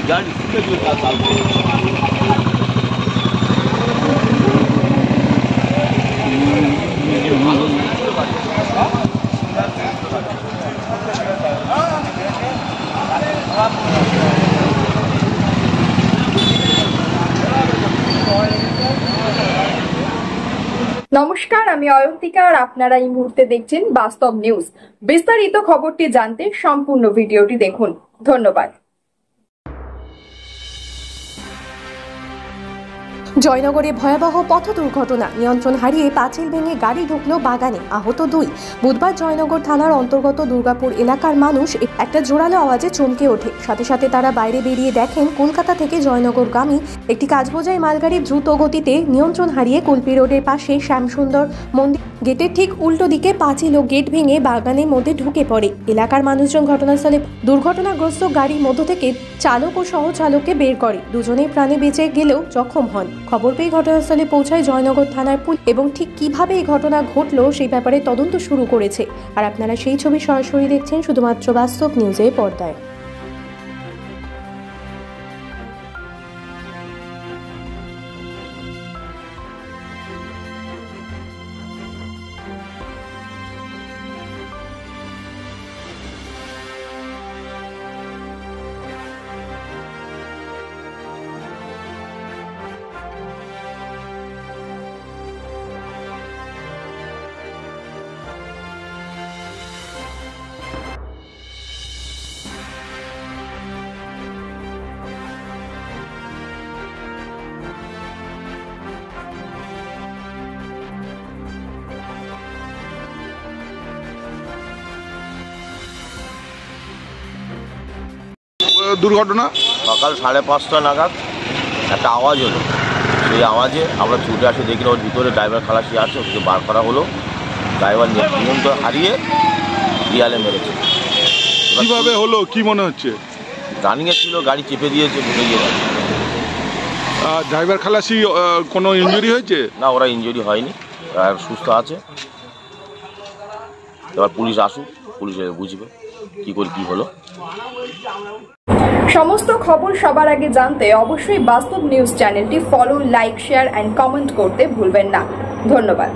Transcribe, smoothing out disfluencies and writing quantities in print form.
গাড়ি নমস্কার, আমি অয়ন্তিকা আর আপনারা এই মুহূর্তে দেখছেন বাস্তব নিউজ। বিস্তারিত খবরটি জানতে সম্পূর্ণ ভিডিওটি দেখুন। ধন্যবাদ। জয়নগরে ভয়াবহ পথ দুর্ঘটনা, নিয়ন্ত্রণ হারিয়ে পাঁচিল ভেঙে গাড়ি ঢুকলো বাগানে, আহত 2। বুধবার জয়নগর থানার অন্তর্গত দুর্গাপুর এলাকার মানুষ একটা জোরালো আওয়াজে চমকে ওঠে। সাথে সাথে তারা বাইরে বেরিয়ে দেখেন কলকাতা থেকে জয়নগরগামী একটি কাজবোঝাই মালগাড়ি দ্রুত গতিতে নিয়ন্ত্রণ হারিয়ে কুলপি রোডের পাশে শ্যামসুন্দর মন্দির গেটের ঠিক উল্টো দিকে পাঁচিল ও গেট ভেঙে বাগানের মধ্যে ঢুকে পড়ে। এলাকার মানুষজন ঘটনাস্থলে দুর্ঘটনাগ্রস্ত গাড়ির মধ্য থেকে চালক ও সহচালককে বের করে। দুজনেই প্রাণে বেঁচে গেলেও জখম হন। খবর পেয়ে ঘটনাস্থলে পৌঁছায় জয়নগর থানার পুলিশ এবং ঠিক কিভাবে এই ঘটনা ঘটলো সেই ব্যাপারে তদন্ত শুরু করেছে। আর আপনারা সেই ছবি সরাসরি দেখছেন শুধুমাত্র বাস্তব নিউজের পর্দায়। দুর্ঘটনা সকাল 5:30টা নাগাদ একটা আওয়াজ হলো। সেই আওয়াজে আমরা ছুটে আসি, দেখি ওর ভিতরে ড্রাইভার খালাসি আছে, ওকে বার করা হলো। ড্রাইভার নিয়ন্ত্রণ হারিয়ে দেয়ালে মেরেছে। কিভাবে হলো কি মনে হচ্ছে? রানিংয়ে ছিল, গাড়ি চেপে দিয়েছে, ঢুকে গিয়ে গেছে। ড্রাইভার খালাসি কোনো ইনজুরি হয়েছে? না, ওরা ইনজুরি হয়নি, আর সুস্থ আছে। এবার পুলিশ আসুক, পুলিশ বুঝবে কি করে কি হলো। সমস্ত খবর সবার আগে জানতে অবশ্যই বাস্তব নিউজ চ্যানেলটি follow, like, share and comment করতে ভুলবেন না। ধন্যবাদ।